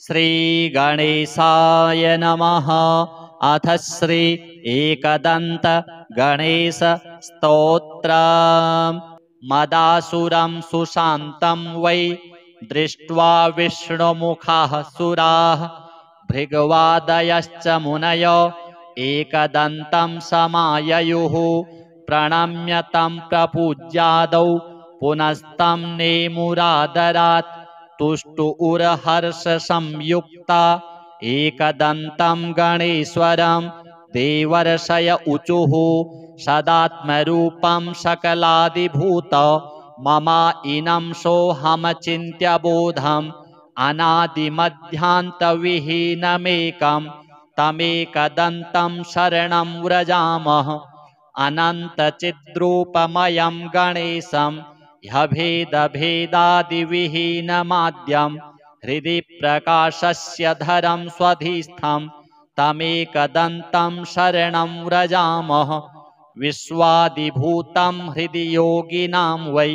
श्रीगणेशाय नमः। अथ श्री एकदन्त गणेश स्तोत्रम्। मदासुरं सुशान्तं वै दृष्ट्वा विष्णुमुखाः सुराः भृगवादयश्च मुनयो एकदन्तं समाययुः। प्रणम्य तं प्रपूज्यादौ पुनस्तं नेमुरादरात् तुष्टुरहर्षसंयुक्ता एकदन्तं गणेश्वरं देवर्षय ऊचुः। सदात्मरूपं सकलादिभूत ममाइनं सोऽहमचिन्त्यबोधम् अनादिमध्यान्तविहीनमेकं तमेकदन्तं शरणं व्रजामः। अनन्तचिद्रूपमयं गणेशं ह्यभेदभेदादिविहीनमाद्यं हृदि प्रकाशस्य धरं स्वधिस्थं तमेकदन्तं शरणं व्रजामः। विश्वादिभूतं हृदि योगिनां वै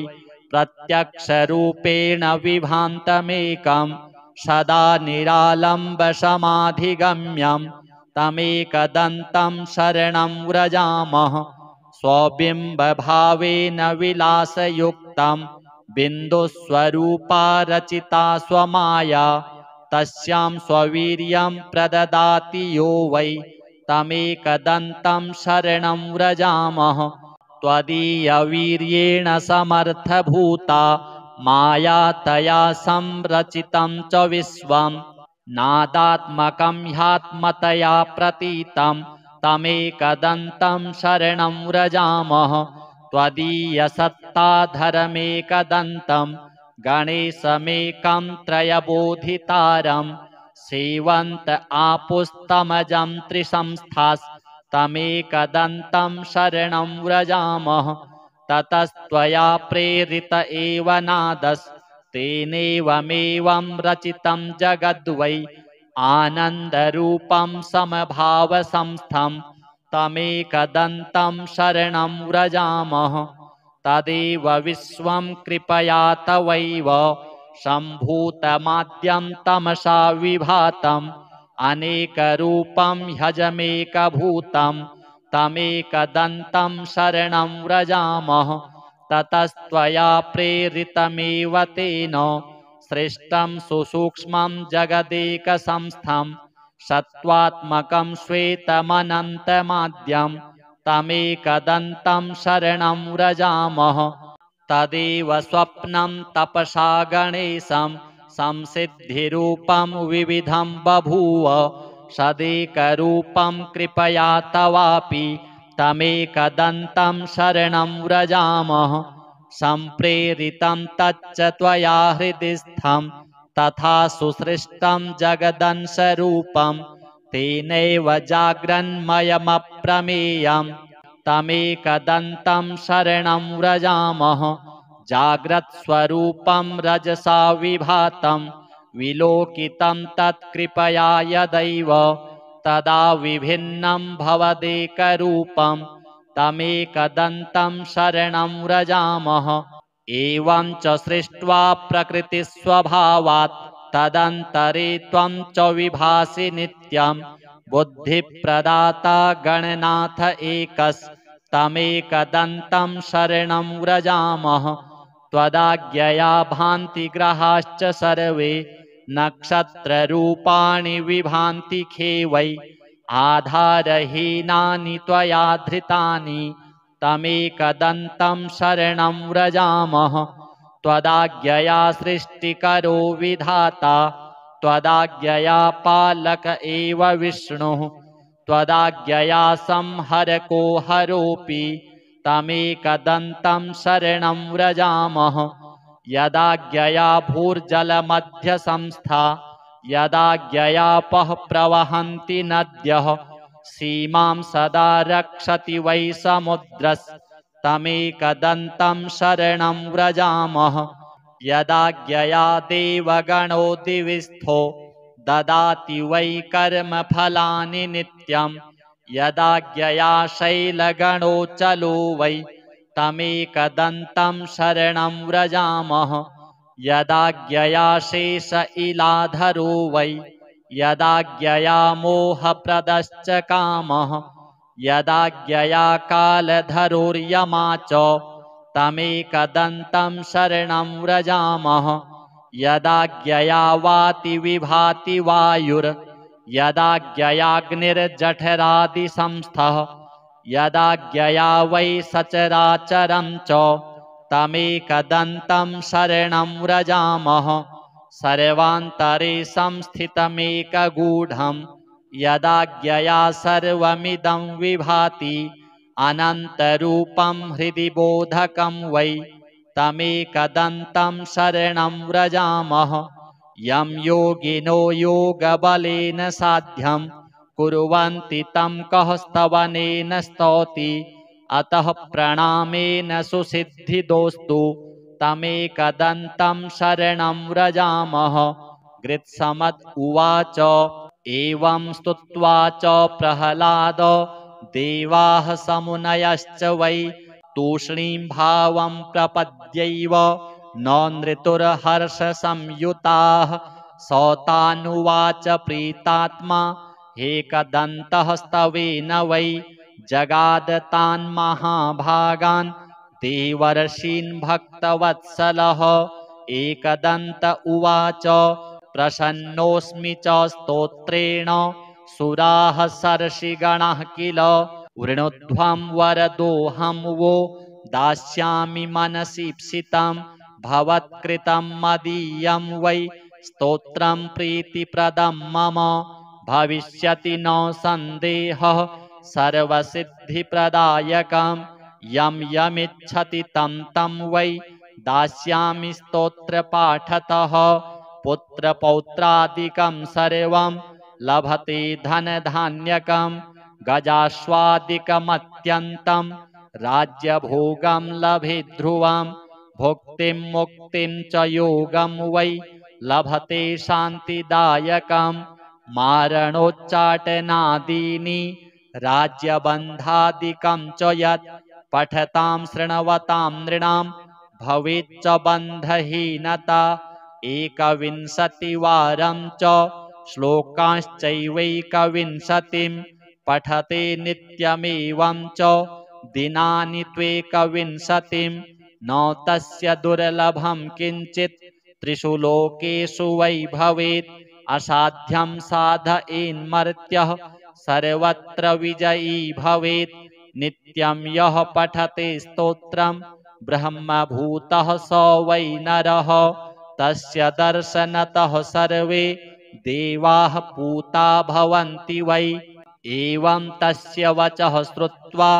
प्रत्यक्षरूपेण विभान्तमेकं सदा निरालम्बसमाधिगम्यं तमेकदन्तं शरणं व्रजामः। स्वबिम्बभावेन विलासयुक्तं बिन्दुस्वरूपा रचिता स्वमाया तस्यां स्ववीर्यं प्रददाति यो वै तमेकदन्तं शरणं व्रजामः। त्वदीयवीर्येण समर्थभूता माया तया संरचितं च विश्वं नादात्मकं ह्यात्मतया प्रतीतं तमेकदन्तं शरणं व्रजामः। त्वदीयसत्ताधरमेकदन्तं गणेशमेकं त्रयबोधितारं सेवन्त आपुस्तमजं त्रिसंस्थास्तमेकदन्तं शरणं व्रजामः। ततस्त्वया प्रेरित एव नादस्तेनेवमेवं रचितं जगद्वै आनन्दरूपं समभावसंस्थं तमेकदन्तं शरणं व्रजामः। तदेव विश्वं कृपया तवैव सम्भूतमाद्यं तमसा विभातम् अनेकरूपं ह्यजमेकभूतं तमेकदन्तं शरणं व्रजामः। ततस्त्वया प्रेरितमेव तेन सृष्टं सुसूक्ष्मं जगदेकसंस्थं सत्त्वात्मकं श्वेतमनन्तमाद्यं तमेकदन्तं शरणं व्रजामः। तदेव स्वप्नं तपसा गणेशं संसिद्धिरूपं विविधं बभूव सदेकरूपं कृपया तवापि तमेकदन्तं शरणं व्रजामः। सम्प्रेरितं तच्च त्वया हृदिस्थं तथा सुसृष्टं जगदंशरूपं तेनैव जाग्रन्मयमप्रमेयं तमेकदन्तं शरणं व्रजामः। जाग्रत्स्वरूपं रजसा विभातं विलोकितं तत्कृपया यदैव तदा विभिन्नं भवदेकरूपं तमेकदन्तं शरणं व्रजामः। एवं च सृष्ट्वा प्रकृतिस्वभावात् तदन्तरे त्वं च विभासि नित्यं बुद्धिप्रदाता गणनाथ एकस्तमेकदन्तं शरणं व्रजामः। त्वदाज्ञया भान्ति ग्रहाश्च सर्वे नक्षत्ररूपाणि विभान्ति खेवै आधारहीनानि त्वया धृतानि तमेकदन्तं शरणं व्रजामः। त्वदाज्ञया सृष्टिकरो विधाता त्वदाज्ञया पालक एव विष्णुः त्वदाज्ञया संहरको हरोऽपि तमेकदन्तं शरणं व्रजामः। यदाज्ञया भूर्जलमध्यसंस्था यदाज्ञयापः प्रवहन्ति नद्यः सीमां सदा रक्षति वै समुद्रस्तमेकदन्तं शरणं व्रजामः। यदाज्ञया देवगणो दिविस्थो ददाति वै कर्मफलानि नित्यं यदाज्ञया शैलगणो चलो वै तमेकदन्तं शरणं व्रजामः। यदाज्ञया शेष इलाधरो वै यदाज्ञया मोहप्रदश्च कामः यदाज्ञया कालधरोर्यमा च तमेकदन्तं शरणं व्रजामः यदाज्ञया वाति विभाति वायुर् यदाज्ञयाग्निर्जठरादिसंस्थः यदाज्ञया वै सचराचरं च तमेकदन्तं शरणं व्रजामः सर्वान्तरे संस्थितमेकगूढं यदाज्ञया सर्वमिदं विभाति अनन्तरूपं हृदि बोधकं वै तमेकदन्तं शरणं व्रजामः यं योगिनो योगबलेन साध्यं कुर्वन्ति तं कः स्तवनेन स्तौति अतः प्रणामेन सुसिद्धिदोस्तु तमेकदन्तं शरणं व्रजामः। गृत्समत् उवाच एवं स्तुत्वा च प्रह्लाद देवाः समुनयश्च वै तूष्णीं भावं प्रपद्यैव न नृतुर्हर्षसंयुताः सौतानुवाच प्रीतात्मा एकदन्तः स्तवेन वै जगादतान् महाभागान् देवर्षीन् भक्तवत्सलः एकदन्त उवाच प्रसन्नोऽस्मि च स्तोत्रेण सुराः सर्षिगणः किल वृणुध्वं वरदोऽहं वो दास्यामि मनसीप्सितं भवत्कृतं मदीयं वै स्तोत्रं प्रीतिप्रदं मम भविष्यति न सन्देहः सर्वसिद्धिप्रदायकं यं यमिच्छति तं तं वै दास्यामि स्तोत्रपाठतः पुत्रपौत्रादिकं सर्वं लभते धनधान्यकं गजाश्वादिकमत्यन्तं राज्यभोगं लभे ध्रुवं भुक्तिं मुक्तिं च योगं वै लभते शान्तिदायकं मारणोच्चाटनादीनि राज्यबन्धादिकं च यत् पठतां शृण्वतां नृणां भवेच्च बन्धहीनता एकविंशतिवारं च श्लोकांश्चैवैकविंशतिं पठते नित्यमेवं च दिनानि त्वेकविंशतिं न तस्य दुर्लभं किञ्चित् त्रिषु लोकेषु वै भवेत् असाध्यं साधयेन्मर्त्यः सर्वत्र विजयी भवेत् नित्यं यः पठते स्तोत्रं ब्रह्मभूतः स वै नरः तस्य दर्शनतः सर्वे देवाः पूता भवन्ति वै एवं तस्य वचः श्रुत्वा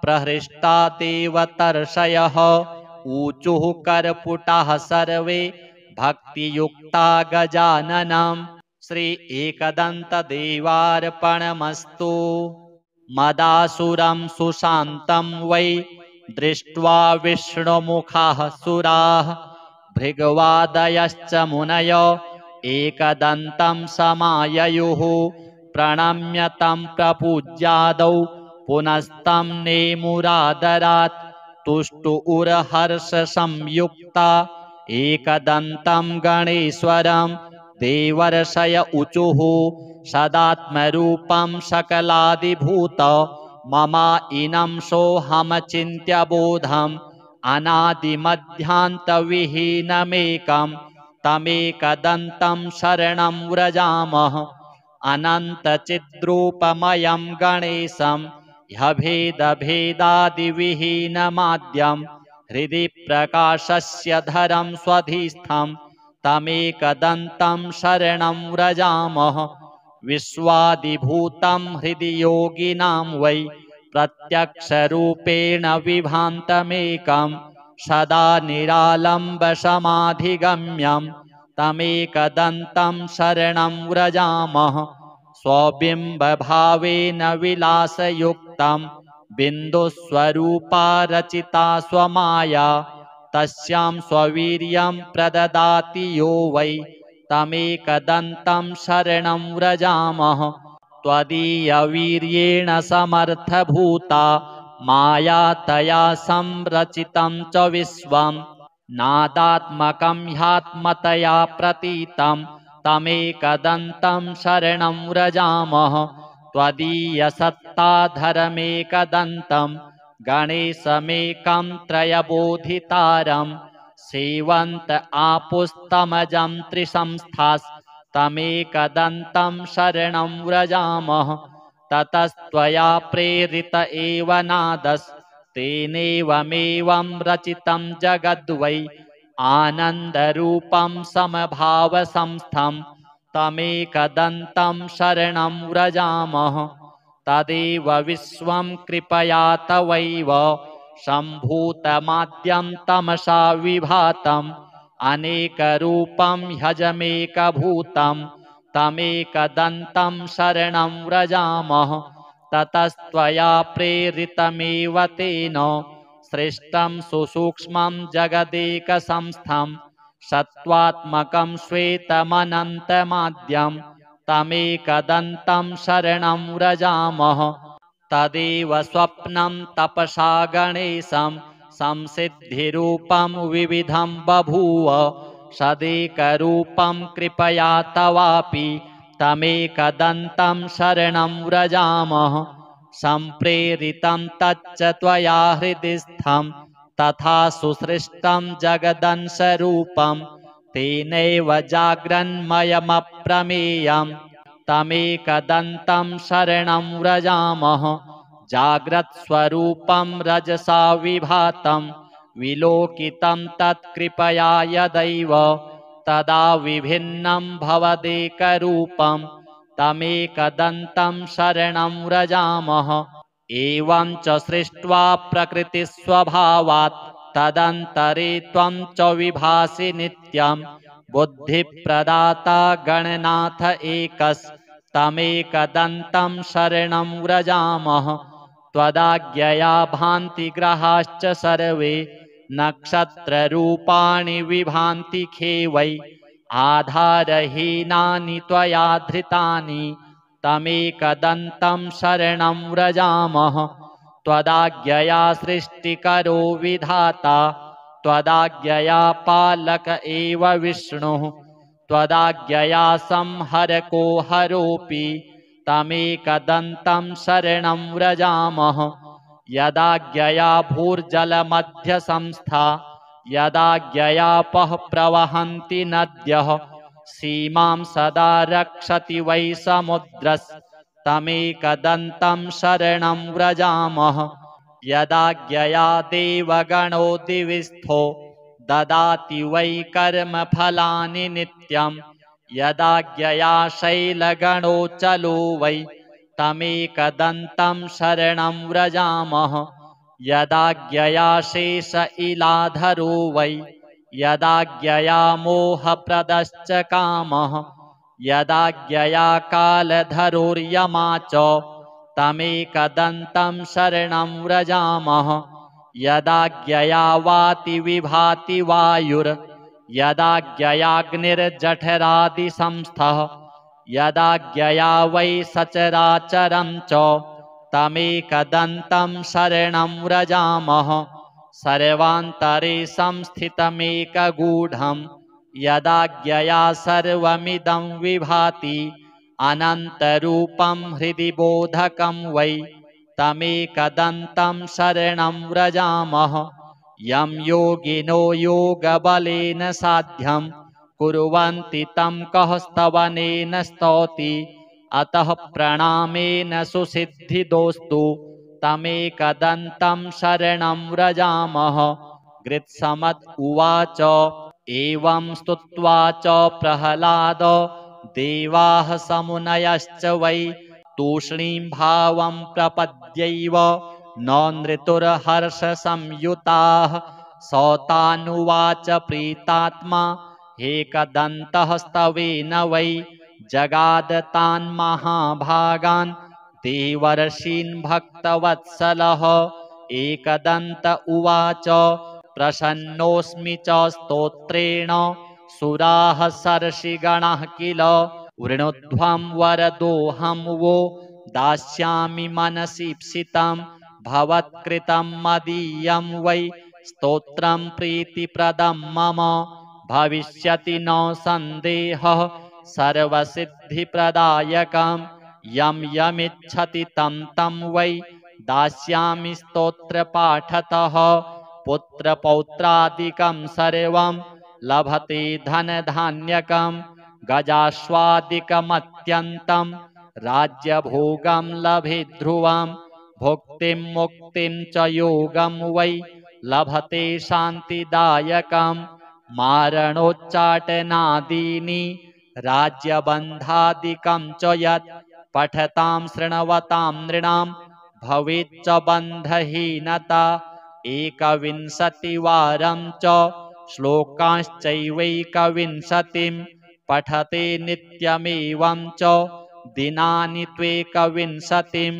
प्रहृष्टा देवतर्षयः ऊचुः करपुटाः सर्वे भक्तियुक्ता गजाननं श्री एकदन्तदेवार्पणमस्तु। मदासुरं सुशान्तं वै दृष्ट्वा विष्णुमुखाः सुराः भृगवादयश्च मुनय एकदन्तं समाययुः प्रणम्य तं प्रपूज्यादौ पुनस्तं नेमुरादरात् तुष्टुरहर्षसंयुक्ता एकदन्तं गणेश्वरं देवर्षय ऊचुः सदात्मरूपं सकलादिभूत ममाइनं सोऽहमचिन्त्यबोधम् अनादिमध्यान्तविहीनमेकं तमेकदन्तं शरणं व्रजामः अनन्तचिद्रूपमयं गणेशं ह्यभेदभेदादिविहीनमाद्यं हृदि प्रकाशस्य धरं स्वधिस्थं तमेकदन्तं शरणं व्रजामः विश्वादिभूतं हृदि योगिनां वै प्रत्यक्षरूपेण विभान्तमेकं सदा निरालम्बसमाधिगम्यं तमेकदन्तं शरणं व्रजामः स्वबिम्बभावेन विलासयुक्तं बिन्दुस्वरूपा रचिता स्वमाया तस्यां स्ववीर्यं प्रददाति यो वै तमेकदन्तं शरणं व्रजामः त्वदीयवीर्येण समर्थभूता माया तया संरचितं च विश्वं नादात्मकं ह्यात्मतया प्रतीतं तमेकदन्तं शरणं व्रजामः त्वदीयसत्ताधरमेकदन्तं गणेशमेकं त्रयबोधितारं सेवन्त आपुस्तमजं त्रिसंस्थास्तमेकदन्तं शरणं व्रजामः ततस्त्वया प्रेरित एव नादस्तेनेवमेवं रचितं जगद्वै आनन्दरूपं समभावसंस्थं तमेकदन्तं शरणं व्रजामः तदेव विश्वं कृपया तवैव सम्भूतमाद्यं तमसा विभातम् अनेकरूपं ह्यजमेकभूतं तमेकदन्तं शरणं व्रजामः ततस्त्वया प्रेरितमेव तेन सृष्टं सुसूक्ष्मं जगदेकसंस्थं सत्त्वात्मकं श्वेतमनन्तमाद्यं तमेकदन्तं शरणं व्रजामः तदेव स्वप्नं तपसा गणेशं संसिद्धिरूपं विविधं बभूव सदेकरूपं कृपया तवापि तमेकदन्तं शरणं व्रजामः सम्प्रेरितं तच्च त्वया हृदि स्थं तथा सुसृष्टं जगदंशरूपं तेनैव जाग्रन्मयमप्रमेयं तमेकदन्तं शरणं व्रजामः जाग्रत्स्वरूपं रजसा विभातं विलोकितं तत्कृपया यदैव तदा विभिन्नं भवदेकरूपं तमेकदन्तं शरणं व्रजामः एवं च सृष्ट्वा प्रकृतिस्वभावात् तदन्तरे त्वं च विभासि नित्यं बुद्धिप्रदाता गणनाथ एकस्तमेकदन्तं शरणं व्रजामः त्वदाज्ञया भान्ति ग्रहाश्च सर्वे नक्षत्ररूपाणि विभान्ति खेवै आधारहीनानि त्वया धृतानि तमेकदन्तं शरणं व्रजामः त्वदाज्ञया सृष्टिकरो विधाता त्वदाज्ञया पालक एव विष्णुः त्वदाज्ञया संहरको हरोऽपि तमेकदन्तं शरणं व्रजामः यदाज्ञया भूर्जलमध्यसंस्था यदाज्ञयापः प्रवहन्ति नद्यः सीमां सदा रक्षति वै समुद्रस्तमेकदन्तं शरणं व्रजामः यदाज्ञया देवगणो दिविस्थो ददाति वै कर्मफलानि नित्यं यदाज्ञया शैलगणो चलो वै तमेकदन्तं शरणं व्रजामः यदाज्ञया शेष इलाधरो वै यदाज्ञया मोहप्रदश्च कामः यदाज्ञया कालधरोर्यमा च तमेकदन्तं शरणं व्रजामः यदाज्ञया वाति विभाति वायुर्यदाज्ञयाग्निर्जठरादिसंस्थः यदाज्ञया वै सचराचरं च तमेकदन्तं शरणं व्रजामः सर्वान्तरे संस्थितमेकगूढं यदाज्ञया सर्वमिदं विभाति अनन्तरूपं हृदि बोधकं वै तमेकदन्तं शरणं व्रजामः यं योगिनो योगबलेन साध्यं कुर्वन्ति तं कः स्तवनेन स्तौति अतः प्रणामेन सुसिद्धिदोस्तु तमेकदन्तं शरणं व्रजामः गृत्समत् उवाच एवं स्तुत्वा च प्रह्लाद देवाः समुनयश्च वै तूष्णीं भावं प्रपद्यैव न नृतुर्हर्षसंयुताः सौतानुवाच प्रीतात्मा एकदन्तः स्तवेन वै जगादतान् महाभागान् देवर्षीन् भक्तवत्सलः एकदन्त उवाच प्रसन्नोऽस्मि च स्तोत्रेण सुराः सर्षिगणः किल वृणुध्वं वरदोऽहं वो दास्यामि मनसीप्सितं भवत्कृतं मदीयं वै स्तोत्रं प्रीतिप्रदं मम भविष्यति न सन्देहः सर्वसिद्धिप्रदायकं यं यमिच्छति तं तं वै दास्यामि स्तोत्रपाठतः पुत्रपौत्रादिकं सर्वं लभते धनधान्यकं गजाश्वादिकमत्यन्तं राज्यभोगं लभे ध्रुवं भुक्तिं मुक्तिं च योगं वै लभते शान्तिदायकं मारणोच्चाटनादीनि राज्यबन्धादिकं च यत् पठतां शृण्वतां नृणां भवेच्च बन्धहीनता एकविंशतिवारं च श्लोकांश्चैवैकविंशतिं पठते नित्यमेवं च दिनानि त्वेकविंशतिं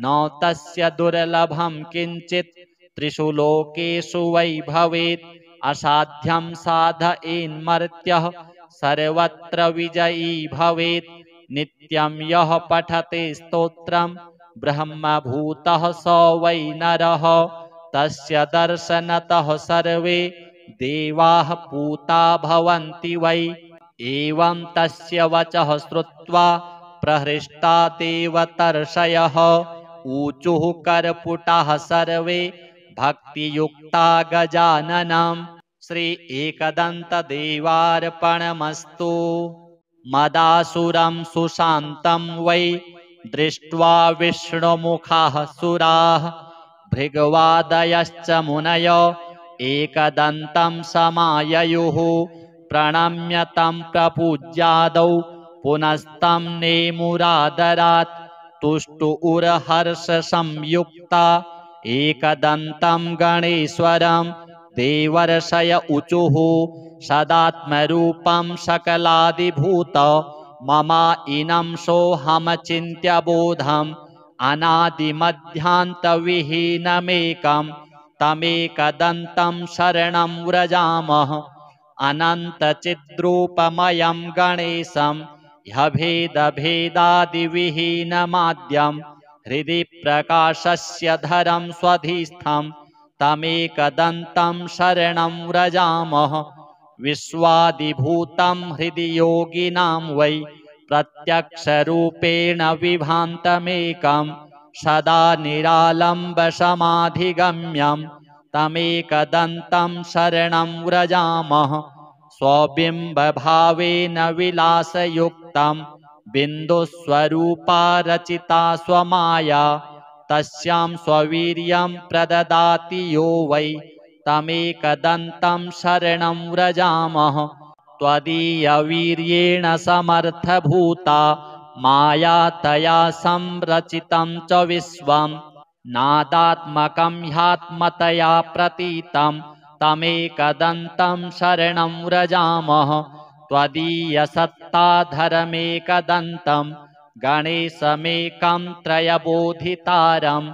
न तस्य दुर्लभं किञ्चित् त्रिषु लोकेषु वै भवेत् असाध्यं साधयेन्मर्त्यः सर्वत्र विजयी भवेत् नित्यं यः पठते स्तोत्रं ब्रह्मभूतः स वै नरः तस्य दर्शनतः सर्वे देवाः पूता भवन्ति वै एवं तस्य वचः श्रुत्वा प्रहृष्टा देवतर्षयः ऊचुः करपुटाः सर्वे भक्तियुक्ता गजाननं श्री एकदन्तदेवार्पणमस्तु मदासुरं सुशान्तं वै दृष्ट्वा विष्णुमुखाः सुराः भृगवादयश्च मुनय एकदन्तं समाययुः प्रणम्य तं प्रपूज्यादौ पुनस्तं नेमुरादरात् तुष्टुरहर्षसंयुक्ता एकदन्तं गणेश्वरं देवर्षय ऊचुः सदात्मरूपं सकलादिभूत ममाइनं सोऽहमचिन्त्यबोधम् अनादिमध्यान्तविहीनमेकं तमेकदन्तं शरणं व्रजामः अनन्तचिद्रूपमयं गणेशं ह्यभेदभेदादिविहीनमाद्यं हृदि प्रकाशस्य धरं स्वधिस्थं तमेकदन्तं शरणं व्रजामः विश्वादिभूतं हृदि योगिनां वै प्रत्यक्षरूपेण विभान्तमेकं सदा निरालम्बसमाधिगम्यं तमेकदन्तं शरणं व्रजामः स्वबिम्बभावेन विलासयुक्तं बिन्दुस्वरूपा रचिता स्वमाया तस्यां स्ववीर्यं प्रददाति यो वै तमेकदन्तं शरणं व्रजामः त्वदीयवीर्येण समर्थभूता माया तया संरचितं च विश्वं नादात्मकं ह्यात्मतया प्रतीतं तमेकदन्तं शरणं व्रजामः त्वदीयसत्ताधरमेकदन्तं गणेशमेकं त्रयबोधितारं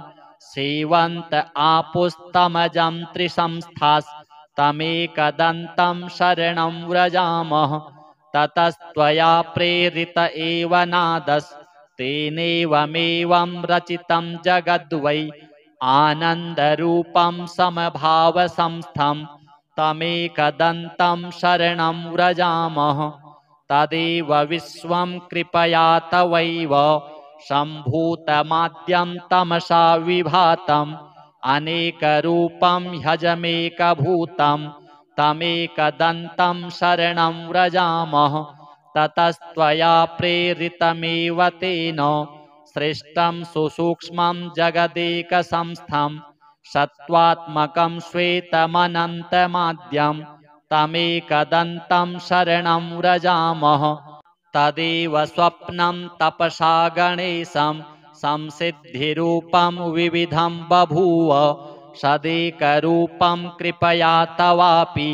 सेवन्त आपुस्तमजं त्रिसंस्थास्तमेकदन्तं शरणं व्रजामः ततस्त्वया प्रेरित एव नादस्तेनेवमेवं रचितं जगद्वै आनन्दरूपं समभावसंस्थं तमेकदन्तं शरणं व्रजामः तदेव विश्वं कृपया तवैव सम्भूतमाद्यं तमसा विभातम् अनेकरूपं ह्यजमेकभूतं तमेकदन्तं शरणं व्रजामः ततस्त्वया प्रेरितमेव तेन सृष्टं सुसूक्ष्मं जगदेकसंस्थं सत्त्वात्मकं श्वेतमनन्तमाद्यं तमेकदन्तं शरणं व्रजामः तदेव स्वप्नं तपसा गणेशं संसिद्धिरूपं विविधं बभूव सदेकरूपं कृपया तवापि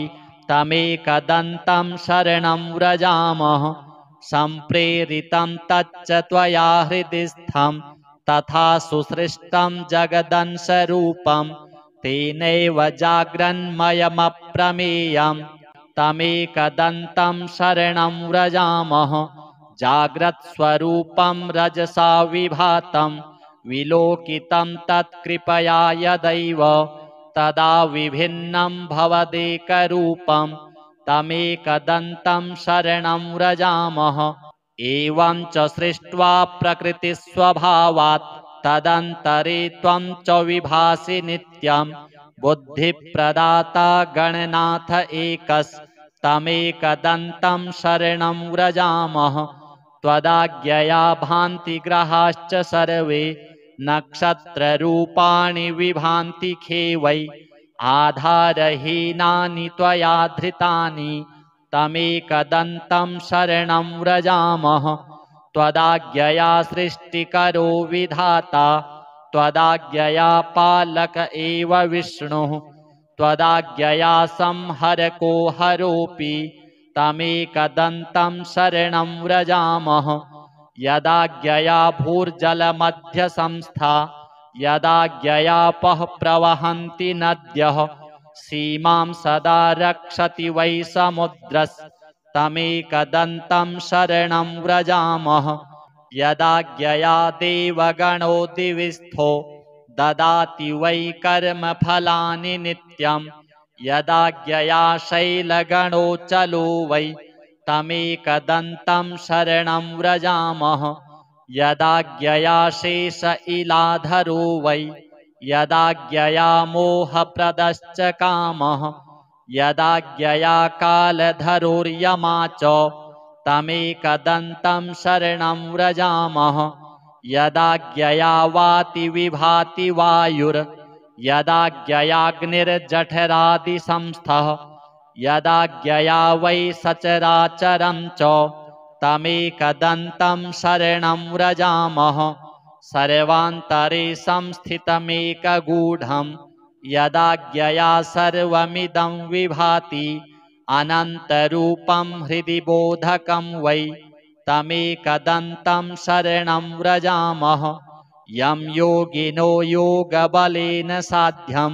तमेकदन्तं शरणं व्रजामः सम्प्रेरितं तच्च त्वया हृदिस्थं तथा सुसृष्टं जगदंशरूपं तेनैव जाग्रन्मयमप्रमेयं तमेकदन्तं शरणं व्रजामः जाग्रत्स्वरूपं रजसा विभातं विलोकितं तत्कृपया यदैव तदा विभिन्नं भवदेकरूपं तमेकदन्तं शरणं व्रजामः। एवं च सृष्ट्वा प्रकृतिस्वभावात् तदन्तरे त्वं च विभासि नित्यं बुद्धिप्रदाता गणनाथ एकस्तमेकदन्तं शरणं व्रजामः। त्वदाज्ञया भान्ति ग्रहाश्च सर्वे नक्षत्ररूपाणि विभान्ति खेवै आधारहीनानि त्वया धृतानि तमेकदन्तं शरणं व्रजामः। त्वदाज्ञया सृष्टिकरो विधाता त्वदाज्ञया पालक एव विष्णुः त्वदाज्ञया संहरको हरोऽपि तमेकदन्तं शरणं व्रजामः। यदाज्ञया भूर्जलमध्यसंस्था यदाज्ञयापः प्रवहन्ति नद्यः सीमां सदा रक्षति वै समुद्रस्तमेकदन्तं शरणं व्रजामः। यदाज्ञया देवगणो दिविस्थो ददाति वै कर्मफलानि नित्यं यदाज्ञया शैलगणो चलो वै तमेकदन्तं शरणं व्रजामः। यदाज्ञया शेष इलाधरो वै यदाज्ञया मोहप्रदश्च कामः यदाज्ञया कालधरोर्यमा च तमेकदन्तं शरणं व्रजामः। यदाज्ञया वाति विभाति वायुर्यदाज्ञयाग्निर्जठरादिसंस्थः यदाज्ञया वै सचराचरं च तमेकदन्तं शरणं व्रजामः। सर्वान्तरे संस्थितमेकगूढं यदाज्ञया सर्वमिदं विभाति अनन्तरूपं हृदि बोधकं वै तमेकदन्तं शरणं व्रजामः। यं योगिनो योगबलेन साध्यं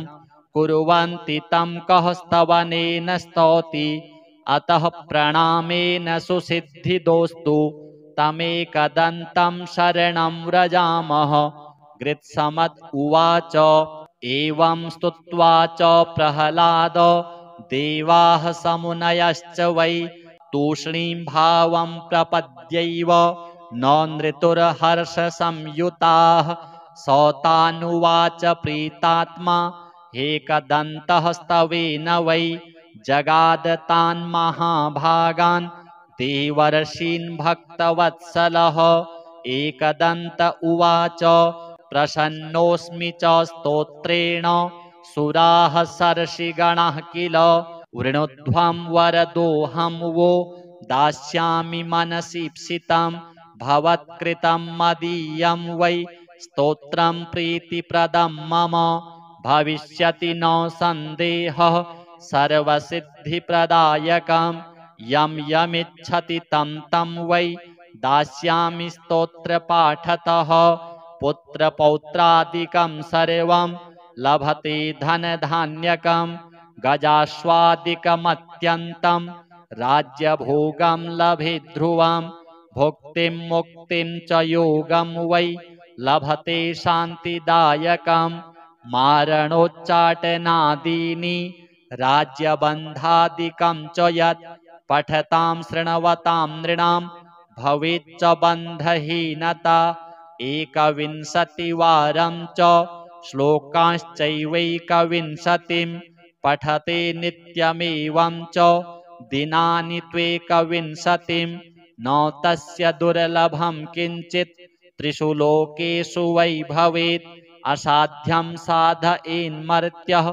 कुर्वन्ति तं कः स्तवनेन स्तौति अतः प्रणामेन सुसिद्धिदोस्तु तमेकदन्तं शरणं व्रजामः। गृत्समत् उवाच एवं स्तुत्वा च प्रह्लाद देवाः समुनयश्च वै तूष्णीं भावं प्रपद्यैव न नृतुर्हर्षसंयुताः सौतानुवाच प्रीतात्मा एकदन्तः स्तवेन वै जगादतान् महाभागान् देवर्षीन् भक्तवत्सलः। एकदन्त उवाच प्रसन्नोऽस्मि च स्तोत्रेण सुराः सर्षिगणः किल वृणुध्वं वरदोऽहं वो दास्यामि मनसीप्सितं भवत्कृतं मदीयं वै स्तोत्रं प्रीतिप्रदं मम भविष्यति न सन्देहः सर्वसिद्धिप्रदायकं यं यमिच्छति तं तं वै दास्यामि स्तोत्रपाठतः। पुत्रपौत्रादिकं सर्वं लभते धनधान्यकं गजाश्वादिकमत्यन्तं राज्यभोगं लभे ध्रुवं भुक्तिं मुक्तिं च योगं वै लभते शान्तिदायकं मारणोच्चाटनादीनि राज्यबन्धादिकं च यत् पठतां शृण्वतां नृणां भवेच्च बन्धहीनता। एकविंशतिवारं च श्लोकांश्चैवैकविंशतिं पठते नित्यमेवं च दिनानि त्वेकविंशतिं न तस्य दुर्लभं किञ्चित् त्रिषु लोकेषु वै भवेत् असाध्यं साधयेन्मर्त्यः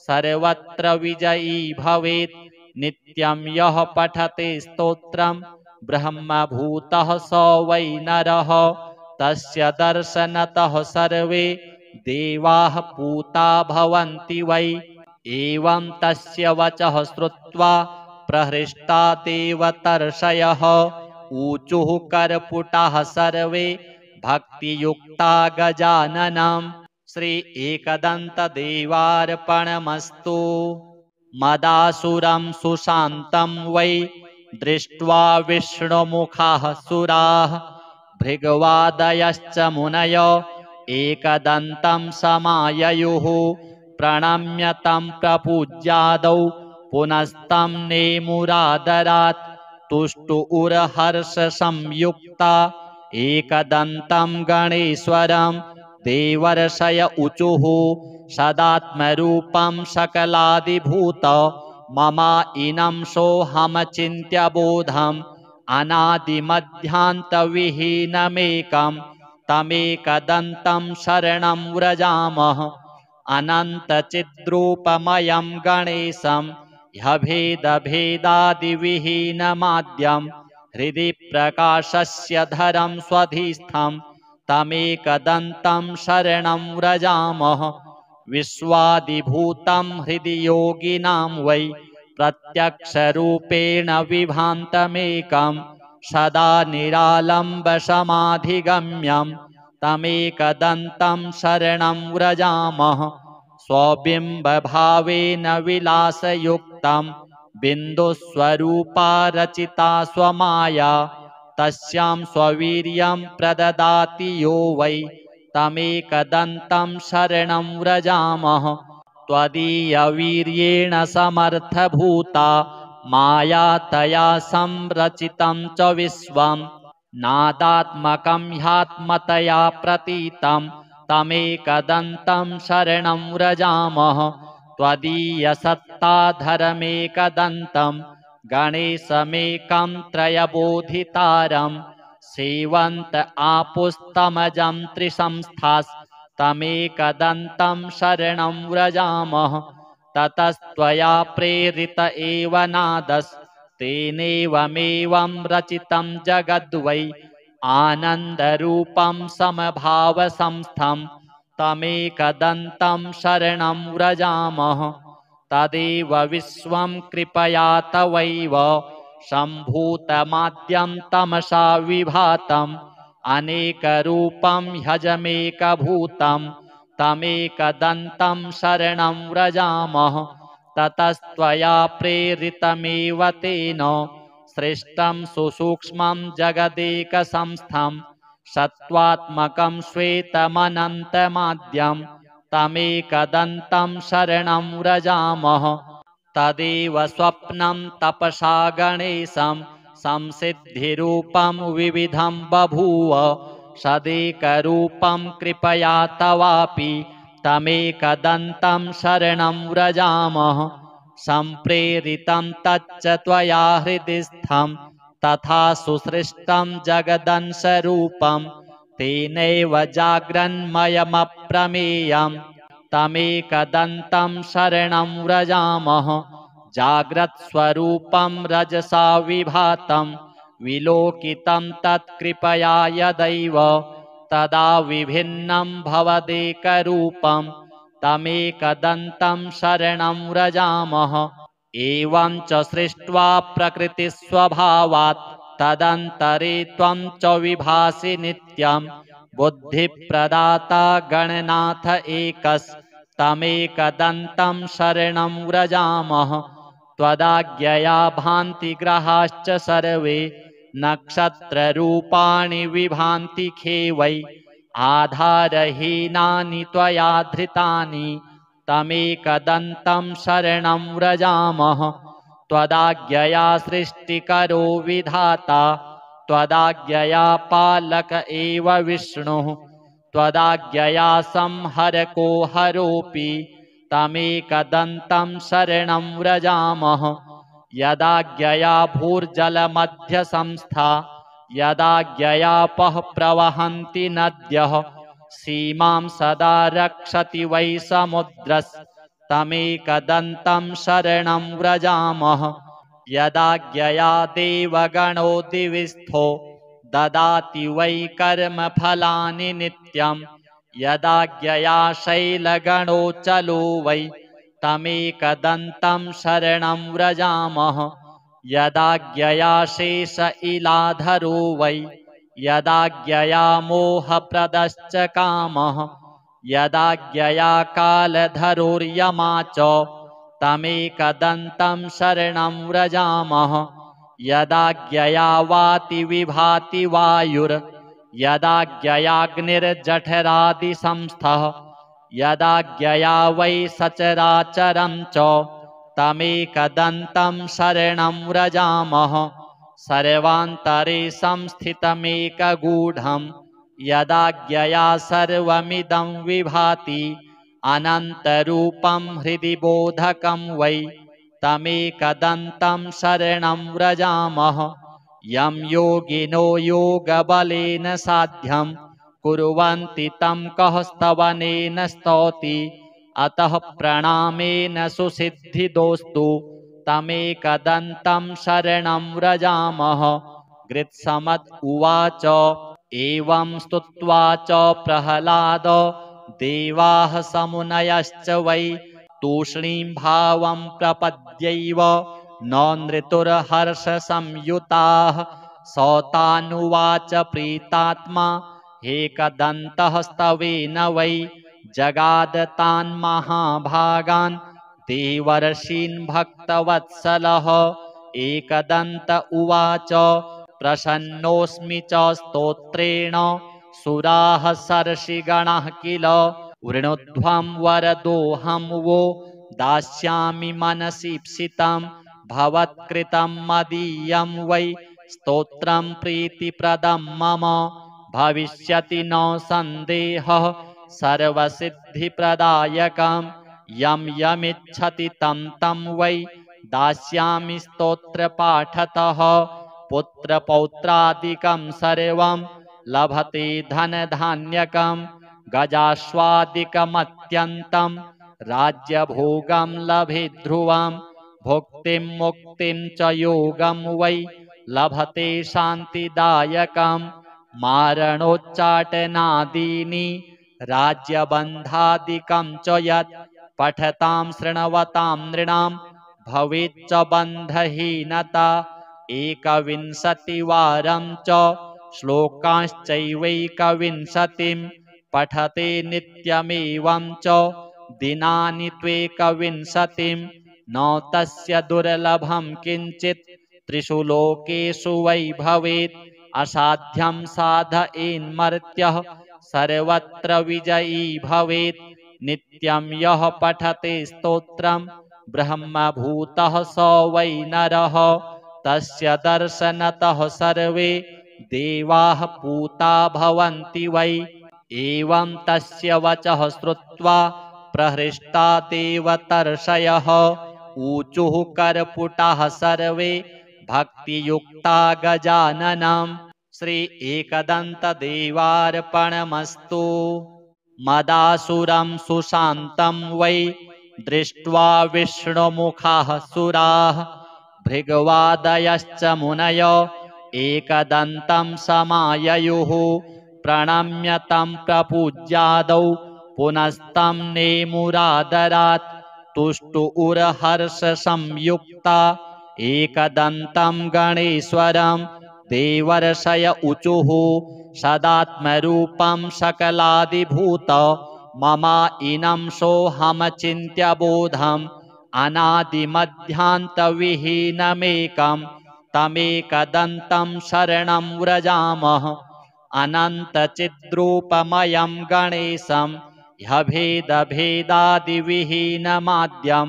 सर्वत्र विजयी भवेत्। नित्यं यः पठते स्तोत्रं ब्रह्मभूतः स वै नरः तस्य दर्शनतः सर्वे देवाः पूता भवन्ति वै। एवं तस्य वचः श्रुत्वा प्रहृष्टा देवतर्षयः ऊचुः करपुटाः सर्वे भक्तियुक्ता गजाननं श्री एकदन्तदेवार्पणमस्तु। मदासुरं सुशान्तं वै दृष्ट्वा विष्णुमुखाः सुराः भृगवादयश्च मुनय एकदन्तं समाययुः प्रणम्य तं प्रपूज्यादौ पुनस्तं नेमुरादरात् तुष्टुरहर्षसंयुक्ता एकदन्तं गणेश्वरं देवर्षय ऊचुः सदात्मरूपं सकलादिभूत ममा इनं सोऽहमचिन्त्यबोधम् अनादिमध्यान्तविहीनमेकं तमेकदन्तं शरणं व्रजामः अनन्तचिद्रूपमयं गणेशं ह्यभेदभेदादिविहीनमाद्यं हृदि प्रकाशस्य धरं स्वधिस्थं तमेकदन्तं शरणं व्रजामः विश्वादिभूतं हृदि योगिनां वै प्रत्यक्षरूपेण विभान्तमेकं सदा निरालम्बसमाधिगम्यं तमेकदन्तं शरणं व्रजामः स्वबिम्बभावेन विलासयुक्तं बिन्दुस्वरूपा रचिता स्वमाया तस्यां स्ववीर्यं प्रददाति यो वै तमेकदन्तं शरणं व्रजामः त्वदीयवीर्येण समर्थभूता माया तया संरचितं च विश्वं नादात्मकं ह्यात्मतया प्रतीतं तमेकदन्तं शरणं व्रजामः त्वदीयसत्ताधरमेकदन्तं गणेशमेकं त्रयबोधितारं सेवन्त आपुस्तमजं त्रिसंस्थास्तमेकदन्तं शरणं व्रजामः ततस्त्वया प्रेरित एव नादस्तेनेवमेवं रचितं जगद्वै आनन्दरूपं समभावसंस्थं तमेकदन्तं शरणं व्रजामः तदेव विश्वं कृपया तवैव सम्भूतमाद्यं तमसा विभातम् अनेकरूपं ह्यजमेकभूतं तमेकदन्तं शरणं व्रजामः ततस्त्वया प्रेरितमेव तेन सृष्टं सुसूक्ष्मं जगदेकसंस्थं सत्त्वात्मकं श्वेतमनन्तमाद्यं तमेकदन्तं शरणं व्रजामः तदेव स्वप्नं तपसा गणेशं संसिद्धिरूपं विविधं बभूव सदेकरूपं कृपया तवापि तमेकदन्तं शरणं व्रजामः सम्प्रेरितं तच्च त्वया हृदिस्थं तथा सुसृष्टं जगदंशरूपं तेनैव जाग्रन्मयमप्रमेयं तमेकदन्तं शरणं व्रजामः जाग्रत्स्वरूपं रजसा विभातं विलोकितं तत्कृपया यदैव तदा विभिन्नं भवदेकरूपं तमेकदन्तं शरणं व्रजामः एवं च सृष्ट्वा प्रकृतिस्वभावात् तदन्तरे त्वं च विभासि नित्यं बुद्धिप्रदाता गणनाथ एकस्तमेकदन्तं शरणं व्रजामः त्वदाज्ञया भान्ति ग्रहाश्च सर्वे नक्षत्ररूपाणि विभान्ति खेवै आधारहीनानि त्वया धृतानि तमेकदन्तं शरणं व्रजामः त्वदाज्ञया सृष्टिकरो विधाता त्वदाज्ञया पालक एव विष्णुः त्वदाज्ञया संहरको हरोऽपि तमेकदन्तं शरणं व्रजामः यदाज्ञया भूर्जलमध्यसंस्था यदाज्ञयापः प्रवहन्ति नद्यः सीमां सदा रक्षति वै समुद्रस्तमेकदन्तं शरणं व्रजामः यदाज्ञया देवगणो दिविस्थो ददाति वै कर्मफलानि नित्यं यदाज्ञया शैलगणो चलो वै तमेकदन्तं शरणं व्रजामः यदाज्ञया शेष इलाधरो वै यदाज्ञया मोहप्रदश्च कामः यदाज्ञया कालधरोर्यमा च तमेकदन्तं शरणं व्रजामः यदाज्ञया वाति विभाति वायुर् यदाज्ञयाग्निर्जठरादिसंस्थः यदाज्ञया वै सचराचरं च तमेकदन्तं शरणं व्रजामः सर्वान्तरे संस्थितमेकगूढं यदाज्ञया सर्वमिदं विभाति अनन्तरूपं हृदि बोधकं वै तमेकदन्तं शरणं व्रजामः यं योगिनो योगबलेन साध्यं कुर्वन्ति तं कः स्तवनेन स्तौति अतः प्रणामेन सुसिद्धिदोस्तु तमेकदन्तं शरणं व्रजामः। गृत्समद उवाच एवं स्तुत्वा च प्रह्लाद देवाः समुनयश्च वै तूष्णीं भावं प्रपद्यैव न नृतुर्हर्षसंयुताः सौतानुवाच प्रीतात्मा एकदन्तः स्तवेन वै जगादतान् महाभागान् देवर्षीन् भक्तवत्सलः एकदन्त उवाच प्रसन्नोऽस्मि च स्तोत्रेण सुराः सर्षिगणः किल वृणुध्वं वरदोऽहं वो दास्यामि मनसीप्सितं भवत्कृतं मदीयं वै स्तोत्रं प्रीतिप्रदं मम भविष्यति न सन्देहः सर्वसिद्धिप्रदायकं यं यमिच्छति तं तं वै दास्यामि स्तोत्रपाठतः पुत्रपौत्रादिकं सर्वं लभते धनधान्यकं गजाश्वादिकमत्यन्तं राज्यभोगं लभे ध्रुवं भुक्तिं मुक्तिं च योगं वै लभते शान्तिदायकं मारणोच्चाटनादीनि राज्यबन्धादिकं च यत् पठतां शृण्वतां नृणां भवेच्च बन्धहीनता एकविंशतिवारं च श्लोकांश्चैवैकविंशतिं पठते नित्यमेवं च दिनानि त्वेकविंशतिं न तस्य दुर्लभं किञ्चित् त्रिषु लोकेषु वै भवेत् असाध्यं साधयेन्मर्त्यः सर्वत्र विजयी भवेत् नित्यं यः पठते स्तोत्रं ब्रह्मभूतः स वै नरः तस्य दर्शनतः सर्वे देवाः पूता भवन्ति वै एवं तस्य वचः श्रुत्वा प्रहृष्टा देवतर्षयः ऊचुः कर्पुटाः सर्वे भक्तियुक्ता गजाननं श्री एकदन्तदेवार्पणमस्तु। मदासुरं सुशान्तं वै दृष्ट्वा विष्णुमुखाः सुराः भृगवादयश्च मुनय एकदन्तं समाययुः प्रणम्य तं प्रपूज्यादौ पुनस्तं नेमुरादरात् तुष्टुरहर्षसंयुक्ता एकदन्तं गणेश्वरं देवर्षय ऊचुः सदात्मरूपं सकलादिभूत ममाइनं सोऽहमचिन्त्यबोधम् अनादिमध्यान्तविहीनमेकं तमेकदन्तं शरणं व्रजामः अनन्तचिद्रूपमयं गणेशं ह्यभेदभेदादिविहीनमाद्यं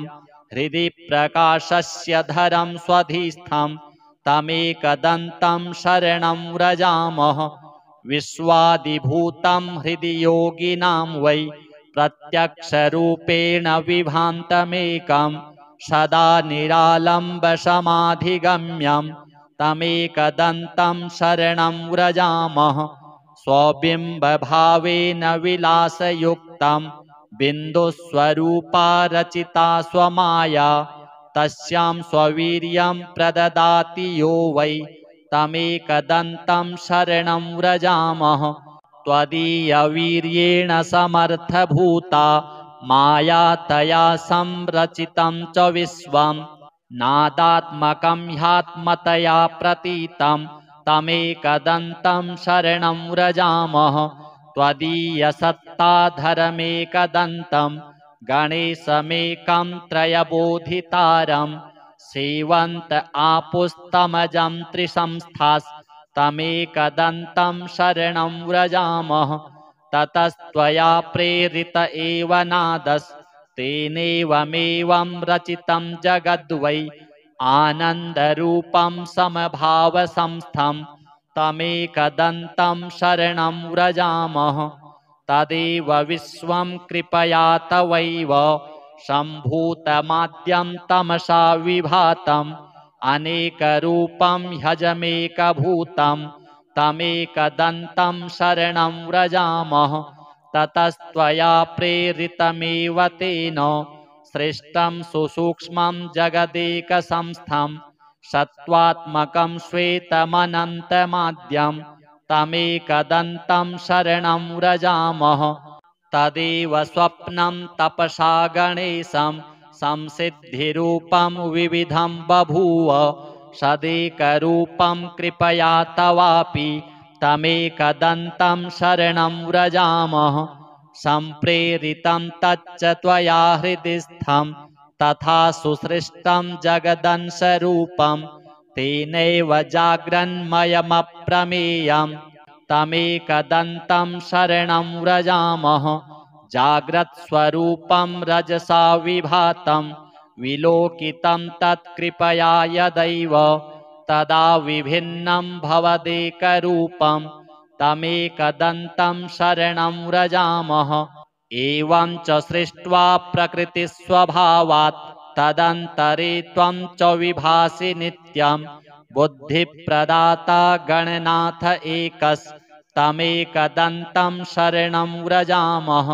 हृदि प्रकाशस्य धरं स्वधिस्थं तमेकदन्तं शरणं व्रजामः विश्वादिभूतं हृदि योगिनां वै प्रत्यक्षरूपेण विभान्तमेकं सदा निरालम्बसमाधिगम्यं तमेकदन्तं शरणं व्रजामः स्वबिम्बभावेन विलासयुक्तं बिन्दुस्वरूपा रचिता स्वमाया तस्यां स्ववीर्यं प्रददाति यो वै तमेकदन्तं शरणं व्रजामः त्वदीयवीर्येण समर्थभूता माया तया संरचितं च विश्वं नादात्मकं ह्यात्मतया प्रतीतं तमेकदन्तं शरणं व्रजामः त्वदीयसत्ताधरमेकदन्तं गणेशमेकं त्रयबोधितारं सेवन्त आपुस्तमजं त्रिसंस्थास्तमेकदन्तं शरणं व्रजामः ततस्त्वया प्रेरित एव नादस्तेनेवमेवं रचितं जगद्वै आनन्दरूपं समभावसंस्थं तमेकदन्तं शरणं व्रजामः तदेव विश्वं कृपया तवैव सम्भूतमाद्यं तमसा विभातम् अनेकरूपं ह्यजमेकभूतं तमेकदन्तं शरणं व्रजामः ततस्त्वया प्रेरितमेव तेन सृष्टं सुसूक्ष्मं जगदेकसंस्थं सत्त्वात्मकं श्वेतमनन्तमाद्यं तमेकदन्तं शरणं व्रजामः तदेव स्वप्नं तपसा गणेशं संसिद्धिरूपं विविधं बभूव सदेकरूपं कृपया तवापि तमेकदन्तं शरणं व्रजामः सम्प्रेरितं तच्च त्वया हृदि स्थं तथा सुसृष्टं जगदंशरूपं तेनैव जाग्रन्मयमप्रमेयं तमेकदन्तं शरणं व्रजामः जाग्रत्स्वरूपं रजसा विभातं विलोकितं तत्कृपया यदैव तदा विभिन्नं भवदेकरूपं तमेकदन्तं शरणं व्रजामः एवं च सृष्ट्वा प्रकृतिस्वभावात् तदन्तरे त्वं च विभासि नित्यं बुद्धिप्रदाता गणनाथ एकस्तमेकदन्तं शरणं व्रजामः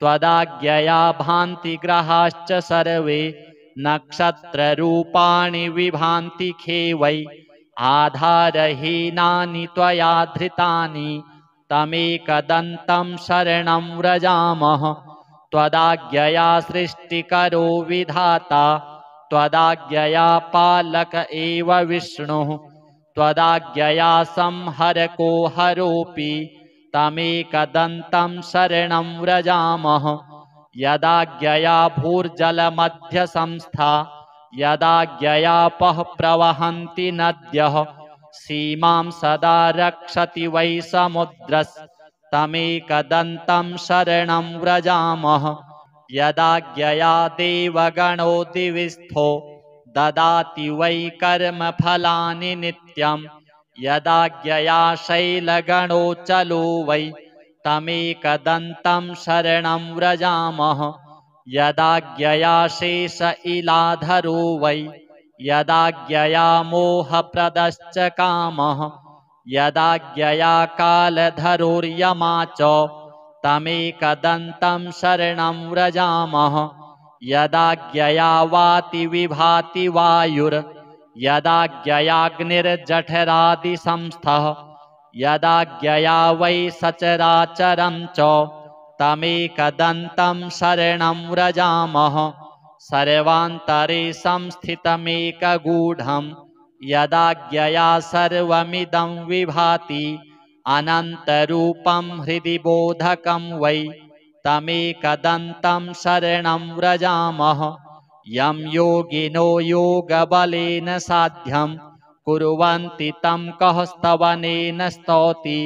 त्वदाज्ञया भान्ति ग्रहाश्च सर्वे नक्षत्ररूपाणि विभान्ति खेवै आधारहीनानि त्वया धृतानि तमेकदन्तं शरणं व्रजामः त्वदाज्ञया सृष्टिकरो विधाता त्वदाज्ञया पालक एव विष्णुः त्वदाज्ञया संहरको हरोऽपि तमेकदन्तं शरणं व्रजामः यदाज्ञया भूर्जलमध्यसंस्था यदाज्ञयापः प्रवहन्ति नद्यः सीमां सदा रक्षति वै समुद्रस्तमेकदन्तं शरणं व्रजामः यदाज्ञया देवगणो दिविस्थो ददाति वै कर्मफलानि नित्यं यदाज्ञया शैलगणो चलो वै तमेकदन्तं शरणं व्रजामः यदाज्ञया शेष इलाधरो वै यदाज्ञया मोहप्रदश्च कामः यदाज्ञया कालधरोर्यमा च तमेकदन्तं शरणं व्रजामः यदाज्ञया वाति विभाति वायुर्यदाज्ञयाग्निर्जठरादिसंस्थः यदाज्ञया वै सचराचरं च तमेकदन्तं शरणं व्रजामः सर्वान्तरे संस्थितमेकगूढं यदाज्ञया सर्वमिदं विभाति अनन्तरूपं हृदि बोधकं वै तमेकदन्तं शरणं व्रजामः यं योगिनो योगबलेन साध्यं कुर्वन्ति तं कः स्तवनेन स्तौति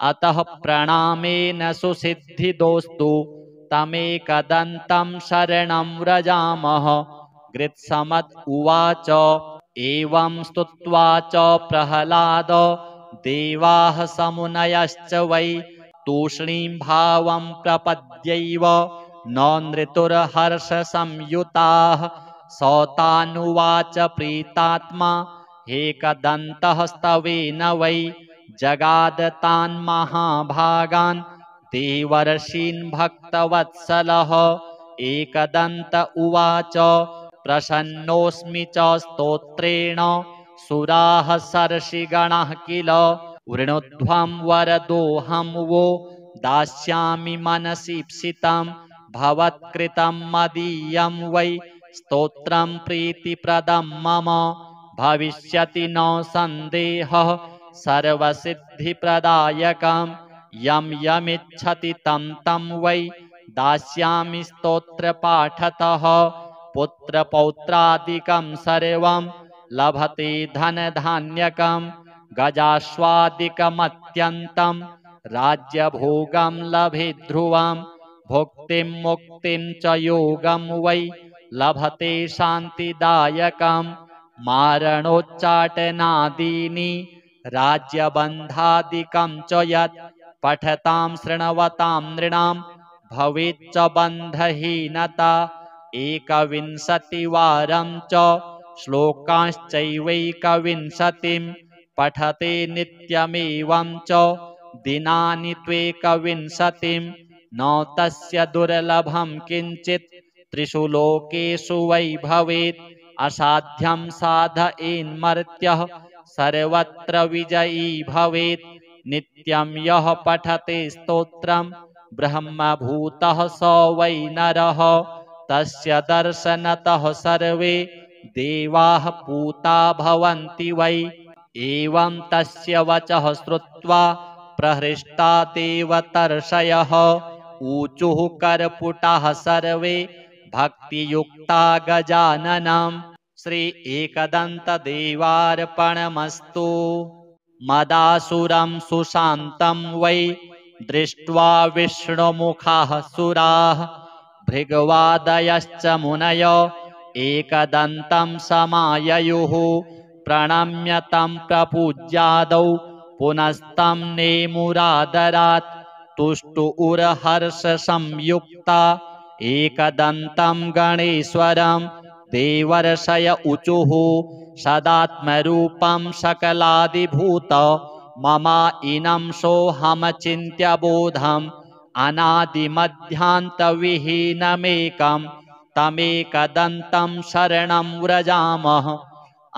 अतः प्रणामेन सुसिद्धिदोस्तु तमेकदन्तं शरणं व्रजामः गृत्समत् उवाच एवं स्तुत्वा च प्रह्लाद देवाः समुनयश्च वै तूष्णीं भावं प्रपद्यैव न नृतुर्हर्षसंयुताः सौतानुवाच प्रीतात्मा एकदन्तः स्तवेन वै जगादतान् महाभागान् देवर्षीन् भक्तवत्सलः एकदन्त उवाच प्रसन्नोऽस्मि च स्तोत्रेण सुराः सर्षिगणः किल वृणुध्वं वरदोऽहं वो दास्यामि मनसीप्सितं भवत्कृतं मदीयं वै स्तोत्रं प्रीतिप्रदं मम भविष्यति न सन्देहः सर्वसिद्धिप्रदायकं यं यमिच्छति तं तं वै दास्यामि स्तोत्रपाठतः पुत्रपौत्रादिकं सर्वं लभते धनधान्यकं गजाश्वादिकमत्यन्तं राज्यभोगं लभे ध्रुवं भुक्तिं मुक्तिं च योगं वै लभते शान्तिदायकं मारणोच्चाटनादीनि राज्यबन्धादिकं च यत् पठतां शृण्वतां नृणां भवेच्च बन्धहीनता एकविंशतिवारं च श्लोकांश्चैवैकविंशतिं पठते नित्यमेवं च दिनानि त्वेकविंशतिं न तस्य दुर्लभं किञ्चित् त्रिषु लोकेषु वै भवेत् असाध्यं साधयेन्मर्त्यः सर्वत्र विजयी भवेत् नित्यं यः पठते स्तोत्रं ब्रह्मभूतः स वै नरः तस्य दर्शनतः सर्वे देवाः पूता भवन्ति वै एवं तस्य वचः श्रुत्वा प्रहृष्टा देवतर्षयः ऊचुः कर्पुटाः सर्वे भक्तियुक्ता गजाननं श्री एकदन्तदेवार्पणमस्तु मदासुरं सुशान्तं वै दृष्ट्वा विष्णुमुखाः सुराः भृगवादयश्च मुनय एकदन्तं समाययुः प्रणम्य तं प्रपूज्यादौ पुनस्तं नेमुरादरात् तुष्टुरहर्षसंयुक्ता एकदन्तं गणेश्वरं देवर्षय ऊचुः सदात्मरूपं सकलादिभूत ममा इनं सोऽहमचिन्त्यबोधम् अनादिमध्यान्तविहीनमेकं तमेकदन्तं शरणं व्रजामः